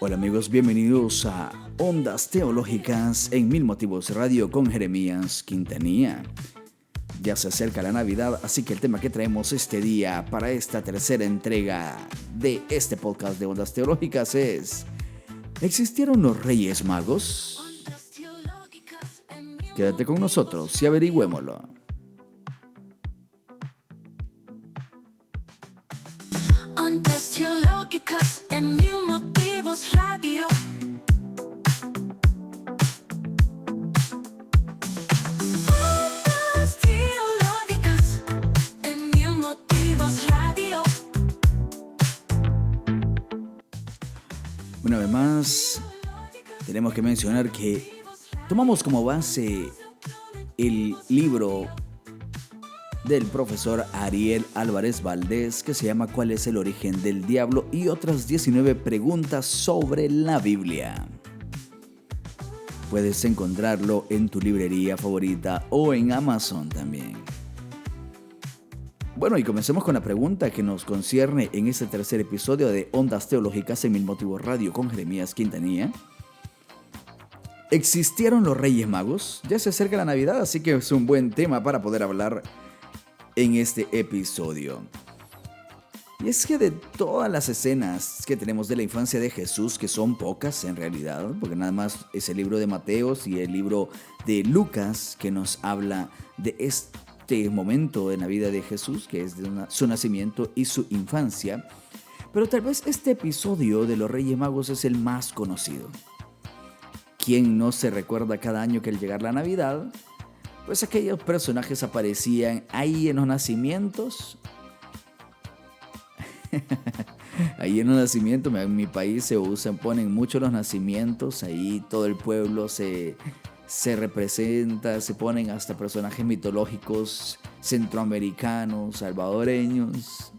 Hola amigos, bienvenidos a Ondas Teológicas en Mil Motivos Radio con Jeremías Quintanilla. Ya se acerca la Navidad, así que el tema que traemos este día para esta tercera entrega de este podcast de Ondas Teológicas es: ¿existieron los Reyes Magos? Quédate con nosotros y averigüémoslo. Ondas Teológicas en Mil Motivos Radio. Ondas Teológicas en Mil Motivos Radio. Una vez más, tenemos que mencionar que tomamos como base el libro del profesor Ariel Álvarez Valdés, que se llama ¿Cuál es el origen del diablo? Y otras 19 preguntas sobre la Biblia. Puedes encontrarlo en tu librería favorita o en Amazon también. Bueno, y comencemos con la pregunta que nos concierne en este tercer episodio de Ondas Teológicas en Mil Motivos Radio con Jeremías Quintanilla. ¿Existieron los Reyes Magos? Ya se acerca la Navidad, así que es un buen tema para poder hablar en este episodio. Y es que de todas las escenas que tenemos de la infancia de Jesús, que son pocas en realidad, porque nada más es el libro de Mateos y el libro de Lucas que nos habla de este momento en la vida de Jesús, que es de su nacimiento y su infancia, pero tal vez este episodio de los Reyes Magos es el más conocido. ¿Quién no se recuerda cada año que al llegar la Navidad, pues aquellos personajes aparecían ahí en los nacimientos? Ahí en los nacimientos, en mi país se ponen mucho los nacimientos, ahí todo el pueblo se representa, se ponen hasta personajes mitológicos centroamericanos, salvadoreños.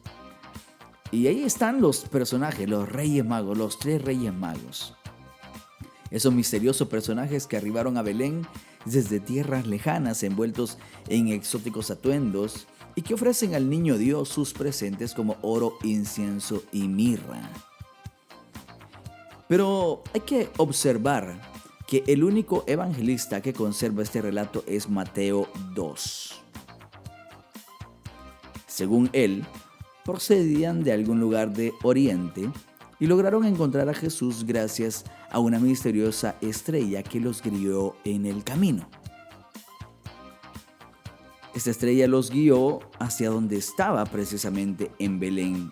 Y ahí están los personajes, los Reyes Magos, los 3 Reyes Magos. Esos misteriosos personajes que arribaron a Belén desde tierras lejanas, envueltos en exóticos atuendos, y que ofrecen al niño Dios sus presentes como oro, incienso y mirra. Pero hay que observar que el único evangelista que conserva este relato es Mateo 2. Según él, procedían de algún lugar de Oriente y lograron encontrar a Jesús gracias a una misteriosa estrella que los guió en el camino. Esta estrella los guió hacia donde estaba precisamente en Belén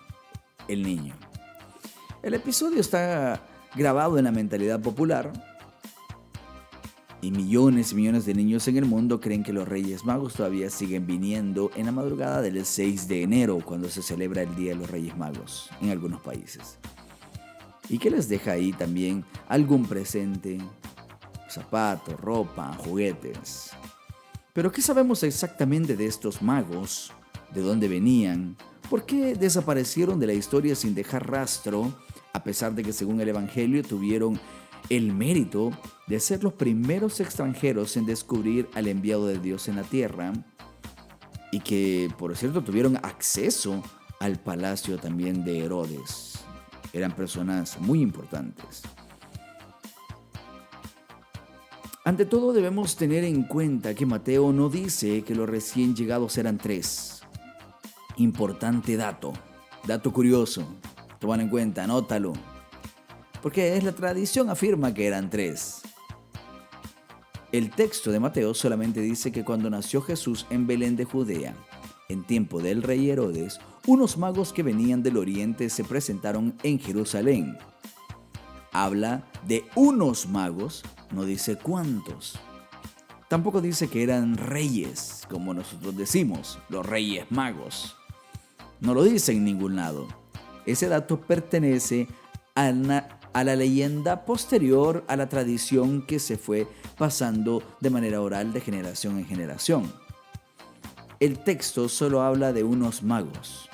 el niño. El episodio está grabado en la mentalidad popular y millones de niños en el mundo creen que los Reyes Magos todavía siguen viniendo en la madrugada del 6 de enero, cuando se celebra el Día de los Reyes Magos en algunos países. Y que les deja ahí también algún presente, zapatos, ropa, juguetes. Pero ¿qué sabemos exactamente de estos magos? ¿De dónde venían? ¿Por qué desaparecieron de la historia sin dejar rastro, a pesar de que según el Evangelio tuvieron el mérito de ser los primeros extranjeros en descubrir al enviado de Dios en la tierra? Y que, por cierto, tuvieron acceso al palacio también de Herodes. Eran personas muy importantes. Ante todo, debemos tener en cuenta que Mateo no dice que los recién llegados eran 3. Importante dato curioso, tómalo en cuenta, anótalo. Porque la tradición afirma que eran 3. El texto de Mateo solamente dice que cuando nació Jesús en Belén de Judea, en tiempo del rey Herodes, unos magos que venían del oriente se presentaron en Jerusalén. Habla de unos magos, no dice cuántos. Tampoco dice que eran reyes, como nosotros decimos, los Reyes Magos. No lo dice en ningún lado. Ese dato pertenece a la leyenda posterior a la tradición que se fue pasando de manera oral de generación en generación. El texto solo habla de unos magos.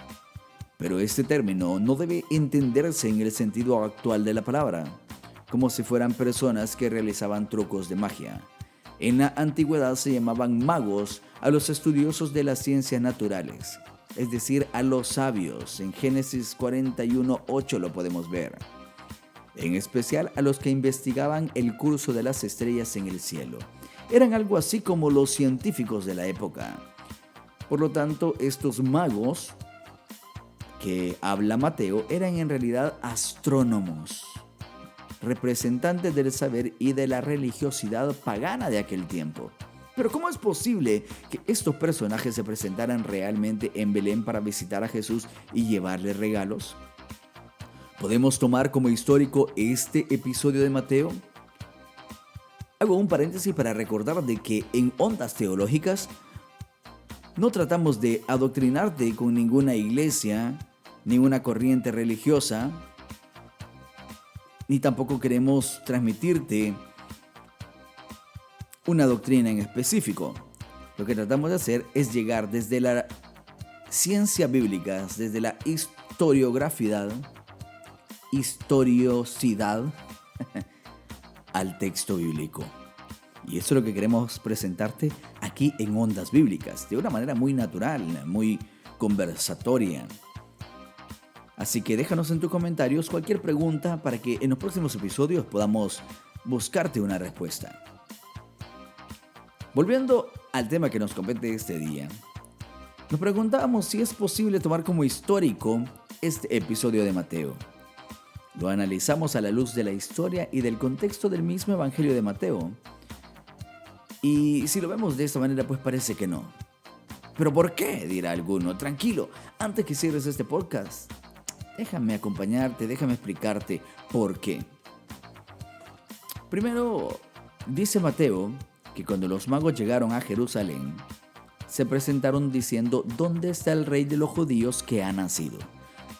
Pero este término no debe entenderse en el sentido actual de la palabra, como si fueran personas que realizaban trucos de magia. En la antigüedad se llamaban magos a los estudiosos de las ciencias naturales, es decir, a los sabios. En Génesis 41:8 lo podemos ver. en especial a los que investigaban el curso de las estrellas en el cielo. Eran algo así como los científicos de la época. Por lo tanto, estos magos que habla Mateo eran en realidad astrónomos, representantes del saber y de la religiosidad pagana de aquel tiempo. Pero ¿cómo es posible que estos personajes se presentaran realmente en Belén para visitar a Jesús y llevarle regalos? ¿Podemos tomar como histórico este episodio de Mateo? Hago un paréntesis para recordar de que en Ondas Teológicas no tratamos de adoctrinarte con ninguna iglesia, ni una corriente religiosa, ni tampoco queremos transmitirte una doctrina en específico. Lo que tratamos de hacer es llegar desde la ciencia bíblica, desde la historiosidad al texto bíblico. Y eso es lo que queremos presentarte aquí en Ondas Bíblicas, de una manera muy natural, muy conversatoria. Así que déjanos en tus comentarios cualquier pregunta para que en los próximos episodios podamos buscarte una respuesta. Volviendo al tema que nos compete este día, nos preguntábamos si es posible tomar como histórico este episodio de Mateo. Lo analizamos a la luz de la historia y del contexto del mismo Evangelio de Mateo. Y si lo vemos de esta manera, pues parece que no. ¿Pero por qué?, dirá alguno. Tranquilo, antes que cierres este podcast, déjame acompañarte, déjame explicarte por qué. Primero, dice Mateo que cuando los magos llegaron a Jerusalén, se presentaron diciendo: ¿dónde está el rey de los judíos que ha nacido?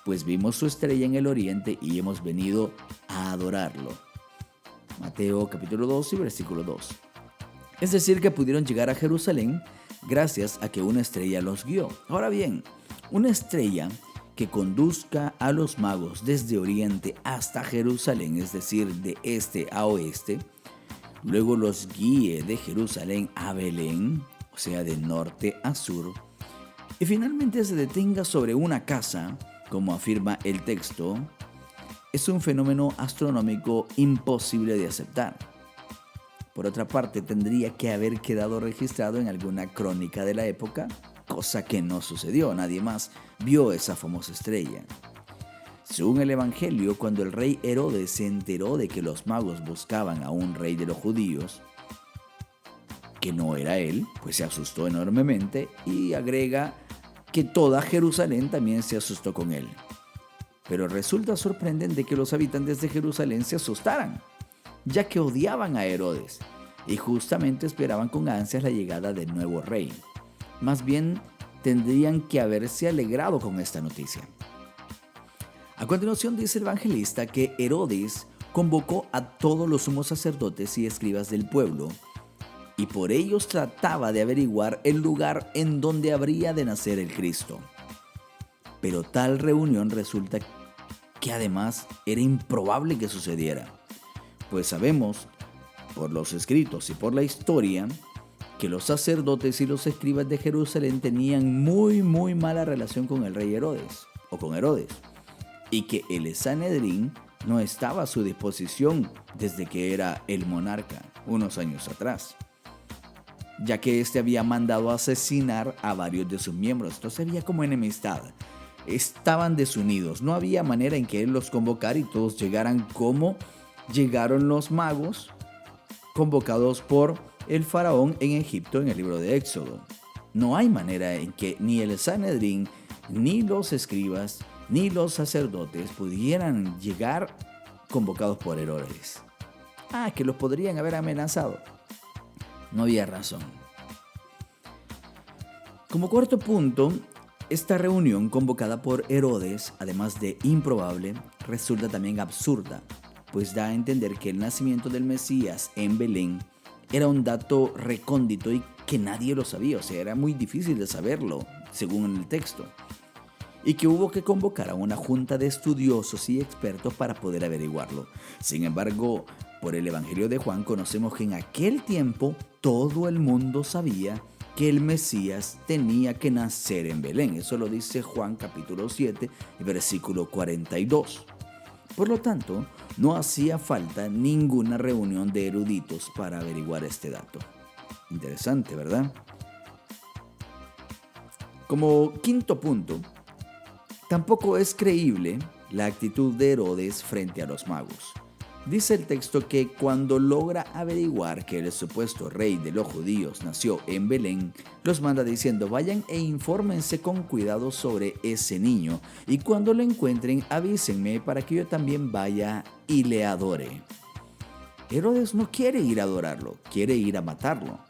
Pues vimos su estrella en el oriente y hemos venido a adorarlo. Mateo capítulo 2 y versículo 2. Es decir, que pudieron llegar a Jerusalén gracias a que una estrella los guió. Ahora bien, una estrella que conduzca a los magos desde oriente hasta Jerusalén, es decir, de este a oeste, luego los guíe de Jerusalén a Belén, o sea, de norte a sur, y finalmente se detenga sobre una casa, como afirma el texto, es un fenómeno astronómico imposible de aceptar. Por otra parte, tendría que haber quedado registrado en alguna crónica de la época, cosa que no sucedió. Nadie más vio esa famosa estrella. Según el Evangelio, cuando el rey Herodes se enteró de que los magos buscaban a un rey de los judíos, que no era él, pues se asustó enormemente, y agrega que toda Jerusalén también se asustó con él. Pero resulta sorprendente que los habitantes de Jerusalén se asustaran, ya que odiaban a Herodes y justamente esperaban con ansias la llegada del nuevo rey. Más bien, tendrían que haberse alegrado con esta noticia. A continuación dice el evangelista que Herodes convocó a todos los sumos sacerdotes y escribas del pueblo, y por ellos trataba de averiguar el lugar en donde habría de nacer el Cristo. Pero tal reunión resulta que además era improbable que sucediera, pues sabemos por los escritos y por la historia que los sacerdotes y los escribas de Jerusalén tenían muy mala relación con el rey Herodes, o con Herodes, y que el Sanedrín no estaba a su disposición desde que era el monarca unos años atrás, ya que éste había mandado asesinar a varios de sus miembros. Entonces había como enemistad, estaban desunidos, no había manera en que él los convocara y todos llegaran como llegaron los magos convocados por el faraón en Egipto en el libro de Éxodo. No hay manera en que ni el Sanedrín, ni los escribas, ni los sacerdotes pudieran llegar convocados por Herodes. Que los podrían haber amenazado. No había razón. Como cuarto punto, esta reunión convocada por Herodes, además de improbable, resulta también absurda, pues da a entender que el nacimiento del Mesías en Belén era un dato recóndito y que nadie lo sabía, o sea, era muy difícil de saberlo, según el texto, y que hubo que convocar a una junta de estudiosos y expertos para poder averiguarlo. Sin embargo, por el Evangelio de Juan conocemos que en aquel tiempo todo el mundo sabía que el Mesías tenía que nacer en Belén. Eso lo dice Juan capítulo 7, versículo 42. Por lo tanto, no hacía falta ninguna reunión de eruditos para averiguar este dato. Interesante, ¿verdad? Como quinto punto, tampoco es creíble la actitud de Herodes frente a los magos. Dice el texto que cuando logra averiguar que el supuesto rey de los judíos nació en Belén, los manda diciendo: vayan e infórmense con cuidado sobre ese niño, y cuando lo encuentren avísenme para que yo también vaya y le adore. Herodes no quiere ir a adorarlo, quiere ir a matarlo.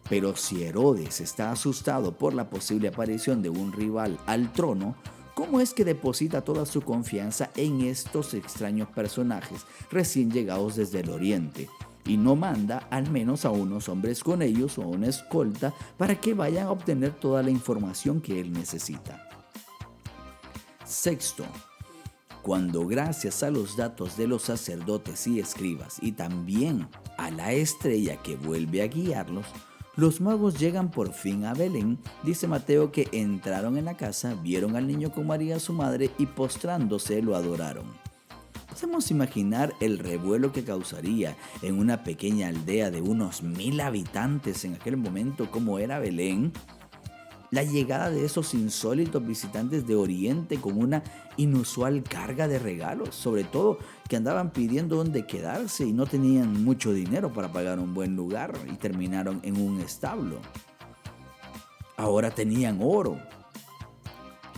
Pero si Herodes está asustado por la posible aparición de un rival al trono, ¿cómo es que deposita toda su confianza en estos extraños personajes recién llegados desde el oriente y no manda al menos a unos hombres con ellos o a una escolta para que vayan a obtener toda la información que él necesita? Sexto, cuando gracias a los datos de los sacerdotes y escribas y también a la estrella que vuelve a guiarlos, los magos llegan por fin a Belén, dice Mateo que entraron en la casa, vieron al niño con María su madre y postrándose lo adoraron. Podemos imaginar el revuelo que causaría en una pequeña aldea de unos 1000 habitantes en aquel momento como era Belén, la llegada de esos insólitos visitantes de Oriente con una inusual carga de regalos, sobre todo que andaban pidiendo dónde quedarse y no tenían mucho dinero para pagar un buen lugar y terminaron en un establo. Ahora tenían oro.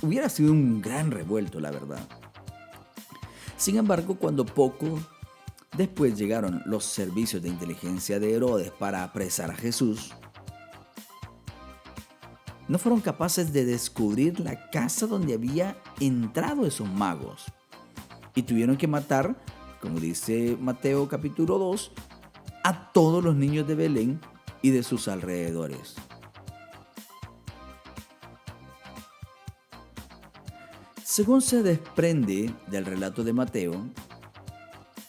Hubiera sido un gran revuelto, la verdad. Sin embargo, cuando poco después llegaron los servicios de inteligencia de Herodes para apresar a Jesús, no fueron capaces de descubrir la casa donde había entrado esos magos. Y tuvieron que matar, como dice Mateo capítulo 2, a todos los niños de Belén y de sus alrededores. Según se desprende del relato de Mateo,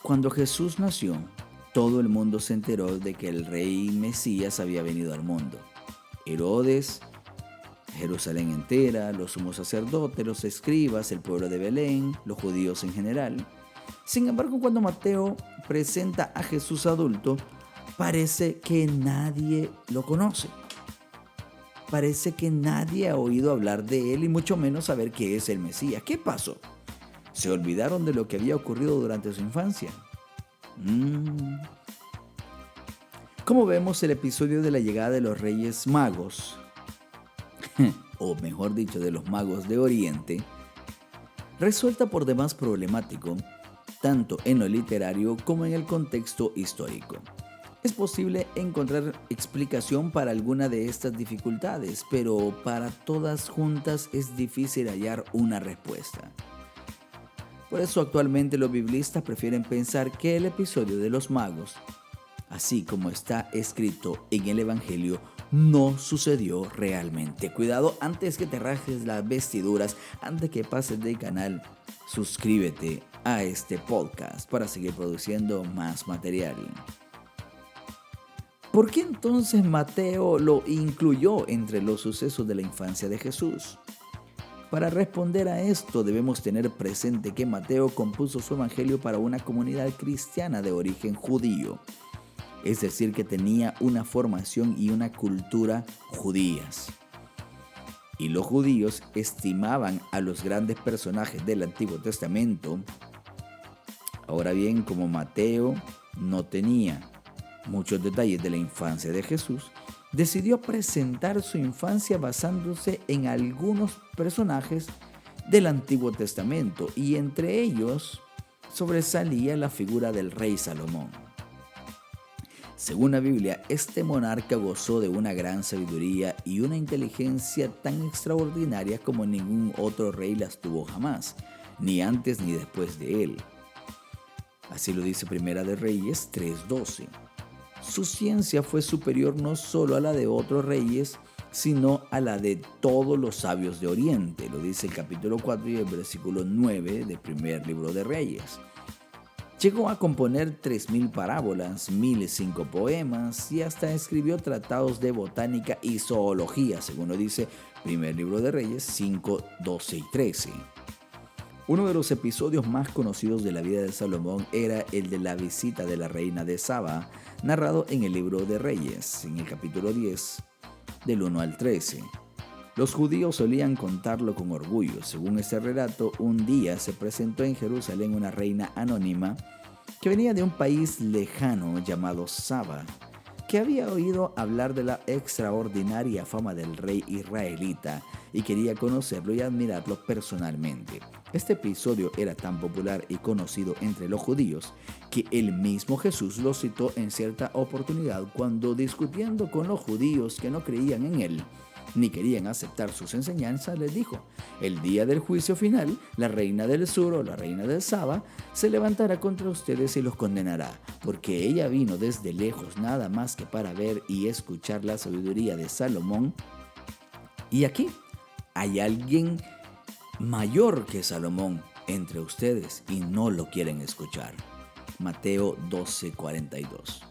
cuando Jesús nació, todo el mundo se enteró de que el rey Mesías había venido al mundo. Herodes, Jerusalén entera, los sumos sacerdotes, los escribas, el pueblo de Belén, los judíos en general. Sin embargo, cuando Mateo presenta a Jesús adulto, parece que nadie lo conoce. Parece que nadie ha oído hablar de él y mucho menos saber que es el Mesías. ¿Qué pasó? ¿Se olvidaron de lo que había ocurrido durante su infancia? Como vemos, el episodio de la llegada de los Reyes Magos, o mejor dicho, de los magos de Oriente, resulta por demás problemático, tanto en lo literario como en el contexto histórico. Es posible encontrar explicación para alguna de estas dificultades, pero para todas juntas es difícil hallar una respuesta. Por eso actualmente los biblistas prefieren pensar que el episodio de los magos, así como está escrito en el Evangelio, no sucedió realmente. Cuidado antes que te rajes las vestiduras, antes que pases de canal, suscríbete a este podcast para seguir produciendo más material. ¿Por qué entonces Mateo lo incluyó entre los sucesos de la infancia de Jesús? Para responder a esto debemos tener presente que Mateo compuso su evangelio para una comunidad cristiana de origen judío. Es decir, que tenía una formación y una cultura judías. Y los judíos estimaban a los grandes personajes del Antiguo Testamento. Ahora bien, como Mateo no tenía muchos detalles de la infancia de Jesús, decidió presentar su infancia basándose en algunos personajes del Antiguo Testamento, y entre ellos sobresalía la figura del rey Salomón. Según la Biblia, este monarca gozó de una gran sabiduría y una inteligencia tan extraordinaria como ningún otro rey las tuvo jamás, ni antes ni después de él. Así lo dice Primera de Reyes 3:12. Su ciencia fue superior no solo a la de otros reyes, sino a la de todos los sabios de Oriente. Lo dice el capítulo 4 y el versículo 9 del primer libro de Reyes. Llegó a componer 3000 parábolas, 1005 poemas y hasta escribió tratados de botánica y zoología, según lo dice primer libro de Reyes 5, 12 y 13. Uno de los episodios más conocidos de la vida de Salomón era el de la visita de la reina de Saba, narrado en el libro de Reyes, en el capítulo 10, del 1 al 13. Los judíos solían contarlo con orgullo. Según este relato, un día se presentó en Jerusalén una reina anónima que venía de un país lejano llamado Saba, que había oído hablar de la extraordinaria fama del rey israelita y quería conocerlo y admirarlo personalmente. Este episodio era tan popular y conocido entre los judíos que el mismo Jesús lo citó en cierta oportunidad cuando, discutiendo con los judíos que no creían en él ni querían aceptar sus enseñanzas, les dijo: el día del juicio final, la reina del sur o la reina del Saba se levantará contra ustedes y los condenará, porque ella vino desde lejos nada más que para ver y escuchar la sabiduría de Salomón. Y aquí hay alguien mayor que Salomón entre ustedes y no lo quieren escuchar. Mateo 12:42.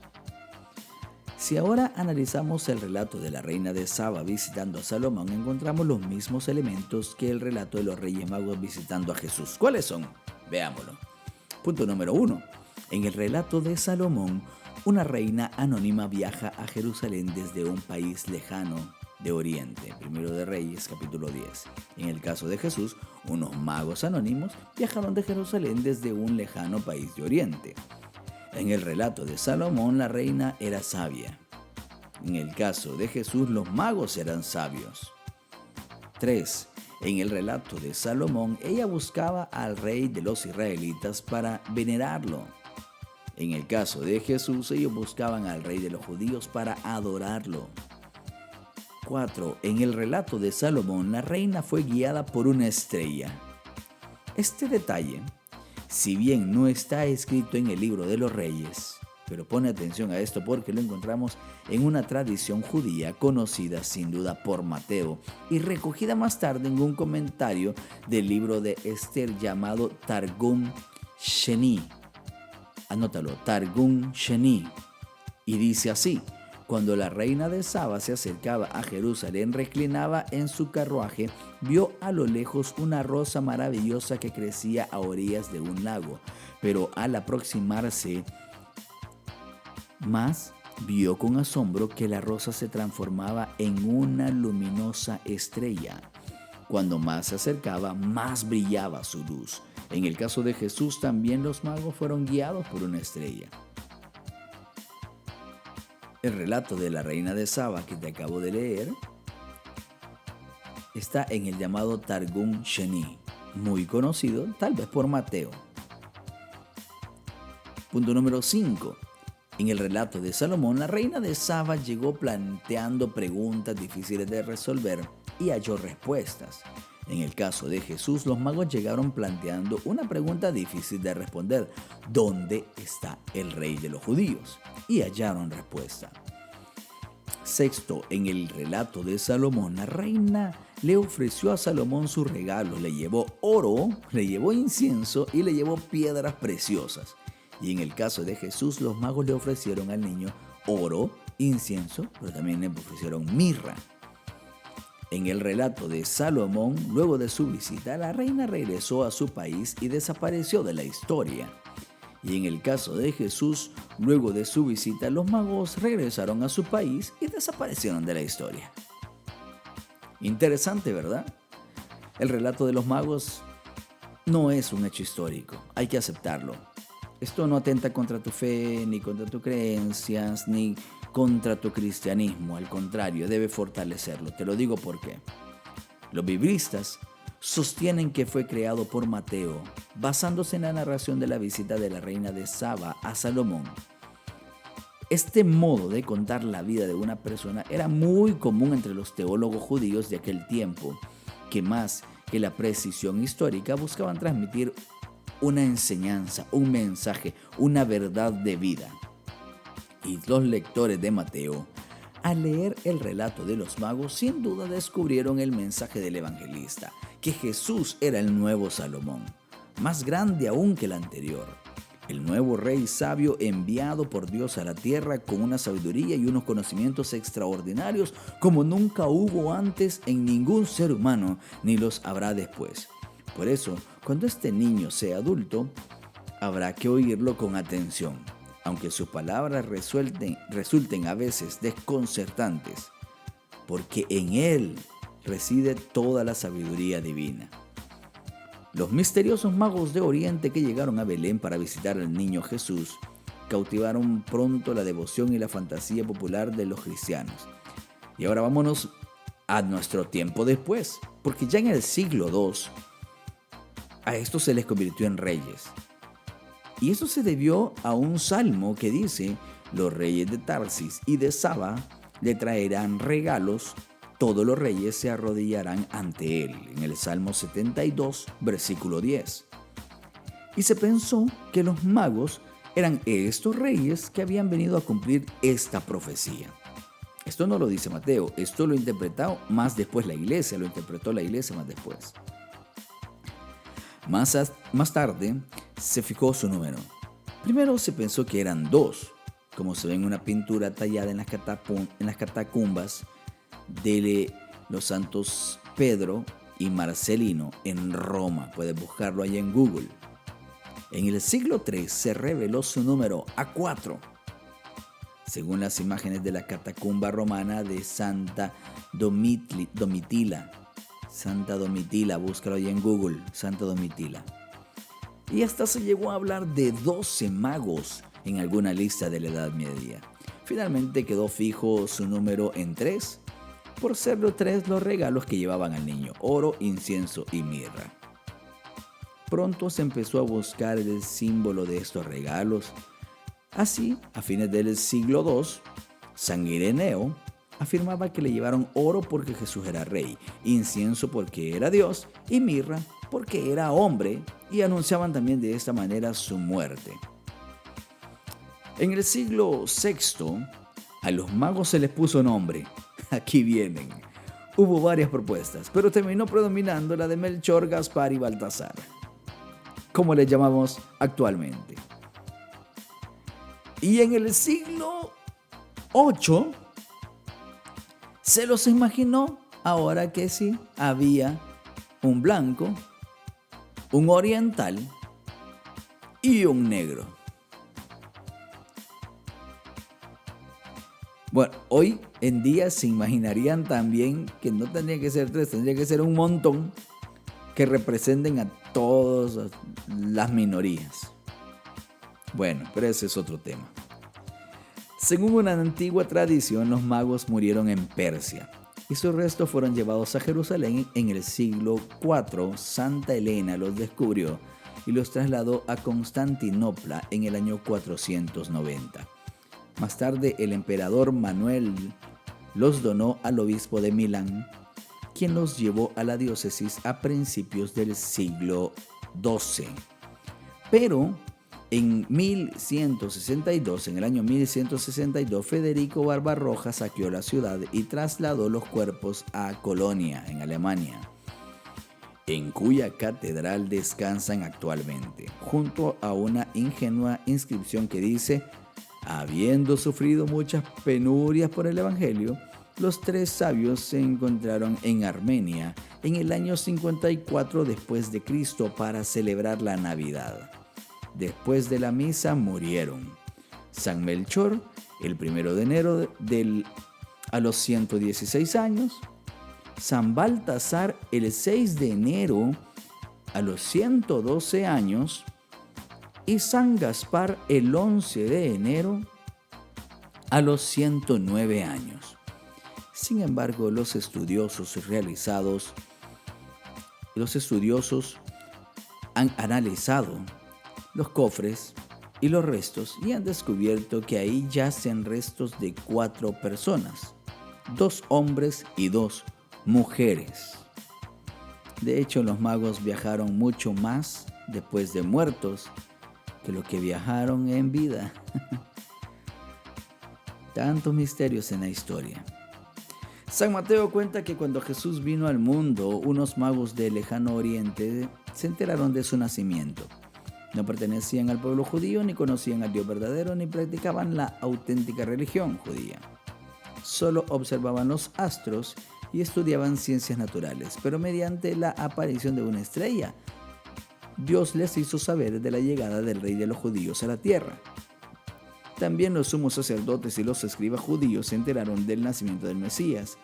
Si ahora analizamos el relato de la reina de Saba visitando a Salomón, encontramos los mismos elementos que el relato de los Reyes Magos visitando a Jesús. ¿Cuáles son? Veámoslo. Punto número 1. En el relato de Salomón, una reina anónima viaja a Jerusalén desde un país lejano de Oriente. Primero de Reyes, capítulo 10. En el caso de Jesús, unos magos anónimos viajaron de Jerusalén desde un lejano país de Oriente. En el relato de Salomón, la reina era sabia. En el caso de Jesús, los magos eran sabios. 3. En el relato de Salomón, ella buscaba al rey de los israelitas para venerarlo. En el caso de Jesús, ellos buscaban al rey de los judíos para adorarlo. 4. En el relato de Salomón, la reina fue guiada por una estrella. Este detalle, si bien no está escrito en el libro de los Reyes, pero pone atención a esto porque lo encontramos en una tradición judía conocida sin duda por Mateo y recogida más tarde en un comentario del libro de Esther llamado Targum Sheni. Anótalo, Targum Sheni. Y dice así: cuando la reina de Saba se acercaba a Jerusalén, reclinaba en su carruaje, vio a lo lejos una rosa maravillosa que crecía a orillas de un lago, pero al aproximarse más, vio con asombro que la rosa se transformaba en una luminosa estrella. Cuando más se acercaba, más brillaba su luz. En el caso de Jesús, también los magos fueron guiados por una estrella. El relato de la reina de Saba que te acabo de leer está en el llamado Targum Sheni, muy conocido tal vez por Mateo. Punto número 5. En el relato de Salomón, la reina de Saba llegó planteando preguntas difíciles de resolver y halló respuestas. En el caso de Jesús, los magos llegaron planteando una pregunta difícil de responder: ¿dónde está el rey de los judíos? Y hallaron respuesta. 6. En el relato de Salomón, la reina le ofreció a Salomón su regalo. Le llevó oro, le llevó incienso y le llevó piedras preciosas. Y en el caso de Jesús, los magos le ofrecieron al niño oro, incienso, pero también le ofrecieron mirra. En el relato de Salomón, luego de su visita, la reina regresó a su país y desapareció de la historia. Y en el caso de Jesús, luego de su visita, los magos regresaron a su país y desaparecieron de la historia. Interesante, ¿verdad? El relato de los magos no es un hecho histórico, hay que aceptarlo. Esto no atenta contra tu fe, ni contra tus creencias, ni contra tu cristianismo. Al contrario, debe fortalecerlo. Te lo digo porque los biblistas sostienen que fue creado por Mateo, basándose en la narración de la visita de la reina de Saba a Salomón. Este modo de contar la vida de una persona era muy común entre los teólogos judíos de aquel tiempo, que más que la precisión histórica buscaban transmitir una enseñanza, un mensaje, una verdad de vida. Y los lectores de Mateo, al leer el relato de los magos, sin duda descubrieron el mensaje del evangelista, que Jesús era el nuevo Salomón, más grande aún que el anterior, el nuevo rey sabio enviado por Dios a la tierra con una sabiduría y unos conocimientos extraordinarios como nunca hubo antes en ningún ser humano, ni los habrá después. Por eso, cuando este niño sea adulto, habrá que oírlo con atención, aunque sus palabras resulten a veces desconcertantes, porque en él reside toda la sabiduría divina. Los misteriosos magos de Oriente que llegaron a Belén para visitar al niño Jesús cautivaron pronto la devoción y la fantasía popular de los cristianos. Y ahora vámonos a nuestro tiempo después, porque ya en el siglo II a estos se les convirtió en reyes. Y eso se debió a un salmo que dice: los reyes de Tarsis y de Saba le traerán regalos, todos los reyes se arrodillarán ante él, en el Salmo 72, versículo 10. Y se pensó que los magos eran estos reyes que habían venido a cumplir esta profecía. Esto no lo dice Mateo, esto lo interpretó más después la iglesia, lo interpretó la iglesia más después. Más tarde se fijó su número. Primero se pensó que eran 2, como se ve en una pintura tallada en las catacumbas de los santos Pedro y Marcelino en Roma. Puedes buscarlo ahí en Google. En el siglo III se reveló su número a 4, según las imágenes de la catacumba romana de Santa Domitila. Santa Domitila, búscalo ahí en Google, Santa Domitila. Y hasta se llegó a hablar de 12 magos en alguna lista de la Edad Media. Finalmente quedó fijo su número en 3, por ser los 3 los regalos que llevaban al niño: oro, incienso y mirra. Pronto se empezó a buscar el símbolo de estos regalos. Así, a fines del siglo II, San Ireneo afirmaba que le llevaron oro porque Jesús era rey, incienso porque era Dios y mirra porque era hombre, y anunciaban también de esta manera su muerte. En el siglo VI, a los magos se les puso nombre. Aquí vienen. Hubo varias propuestas, pero terminó predominando la de Melchor, Gaspar y Baltasar, como les llamamos actualmente. Y en el siglo VIII se los imaginó, ahora que sí, había un blanco, un oriental y un negro. Bueno, hoy en día se imaginarían también que no tendría que ser 3, tendría que ser un montón que representen a todas las minorías. Bueno, pero ese es otro tema. Según una antigua tradición, los magos murieron en Persia y sus restos fueron llevados a Jerusalén. En el siglo IV, Santa Elena los descubrió y los trasladó a Constantinopla en el año 490. Más tarde, el emperador Manuel los donó al obispo de Milán, quien los llevó a la diócesis a principios del siglo XII. Pero en el año 1162, Federico Barbarroja saqueó la ciudad y trasladó los cuerpos a Colonia, en Alemania, en cuya catedral descansan actualmente, junto a una ingenua inscripción que dice: habiendo sufrido muchas penurias por el Evangelio, los 3 sabios se encontraron en Armenia en el año 54 después de Cristo para celebrar la Navidad. Después de la misa murieron San Melchor el 1 de enero a los 116 años, San Baltasar el 6 de enero a los 112 años y San Gaspar el 11 de enero a los 109 años. Sin embargo, los estudiosos han analizado los cofres y los restos y han descubierto que ahí yacen restos de 4 personas, 2 hombres y 2 mujeres. De hecho, los magos viajaron mucho más después de muertos que lo que viajaron en vida. Tantos misterios en la historia. San Mateo cuenta que cuando Jesús vino al mundo, unos magos del lejano oriente se enteraron de su nacimiento. No pertenecían al pueblo judío, ni conocían al Dios verdadero, ni practicaban la auténtica religión judía. Solo observaban los astros y estudiaban ciencias naturales, pero mediante la aparición de una estrella, Dios les hizo saber de la llegada del rey de los judíos a la tierra. También los sumos sacerdotes y los escribas judíos se enteraron del nacimiento del Mesías,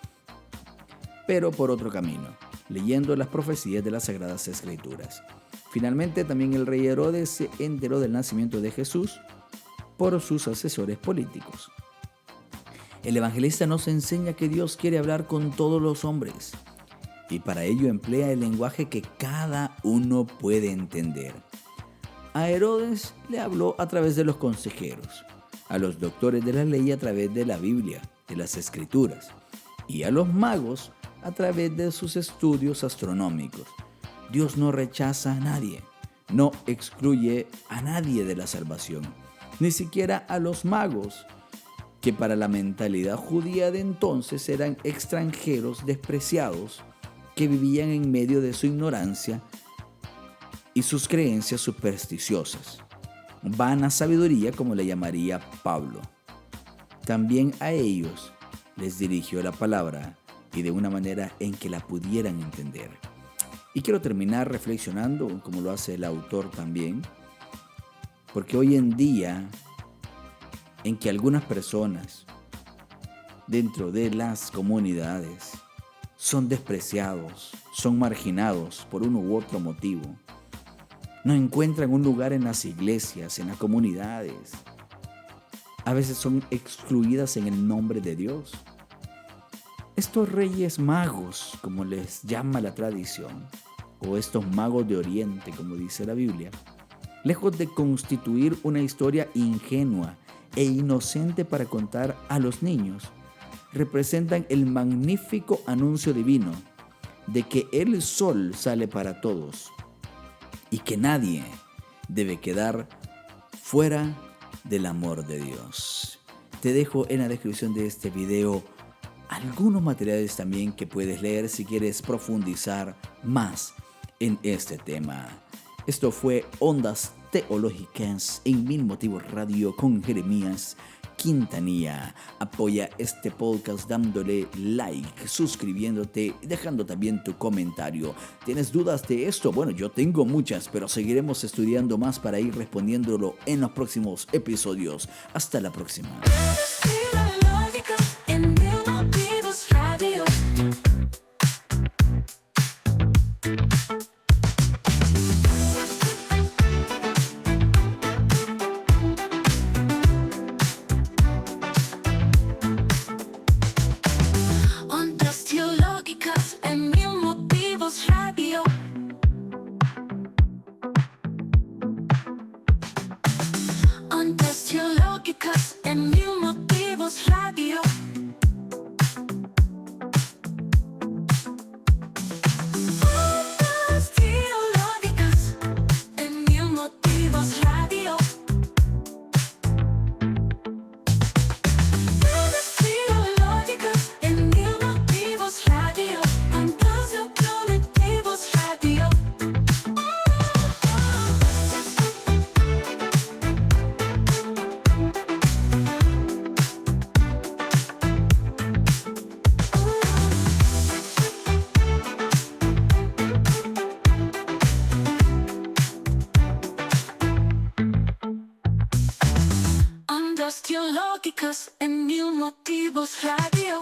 pero por otro camino, leyendo las profecías de las Sagradas Escrituras. Finalmente, también el rey Herodes se enteró del nacimiento de Jesús por sus asesores políticos. El evangelista nos enseña que Dios quiere hablar con todos los hombres y para ello emplea el lenguaje que cada uno puede entender. A Herodes le habló a través de los consejeros, a los doctores de la ley a través de la Biblia, de las Escrituras, y a los magos a través de sus estudios astronómicos. Dios no rechaza a nadie, no excluye a nadie de la salvación, ni siquiera a los magos, que para la mentalidad judía de entonces eran extranjeros despreciados que vivían en medio de su ignorancia y sus creencias supersticiosas. Vana sabiduría, como le llamaría Pablo. También a ellos les dirigió la palabra y de una manera en que la pudieran entender. Y quiero terminar reflexionando, como lo hace el autor también, porque hoy en día, en que algunas personas dentro de las comunidades son despreciados, son marginados por uno u otro motivo, no encuentran un lugar en las iglesias, en las comunidades, a veces son excluidas en el nombre de Dios. Estos reyes magos, como les llama la tradición, o estos magos de Oriente, como dice la Biblia, lejos de constituir una historia ingenua e inocente para contar a los niños, representan el magnífico anuncio divino de que el sol sale para todos y que nadie debe quedar fuera del amor de Dios. Te dejo en la descripción de este video algunos materiales también que puedes leer si quieres profundizar más en este tema. Esto fue Ondas Teológicas en Mil Motivos Radio con Jeremías Quintanilla. Apoya este podcast dándole like, suscribiéndote y dejando también tu comentario. ¿Tienes dudas de esto? Bueno, yo tengo muchas, pero seguiremos estudiando más para ir respondiéndolo en los próximos episodios. Hasta la próxima. En Mil Motivos Radio. Ondas teológicas en Mil Motivos Radio. Ondas teológicas en Mil Motivos Radio. Ondas teológicas en Mil Motivos Radio. Ondas teológicas en Mil Motivos Radio. Ondas teológicas Radio. Ondas teológicas en Mil Motivos Radio.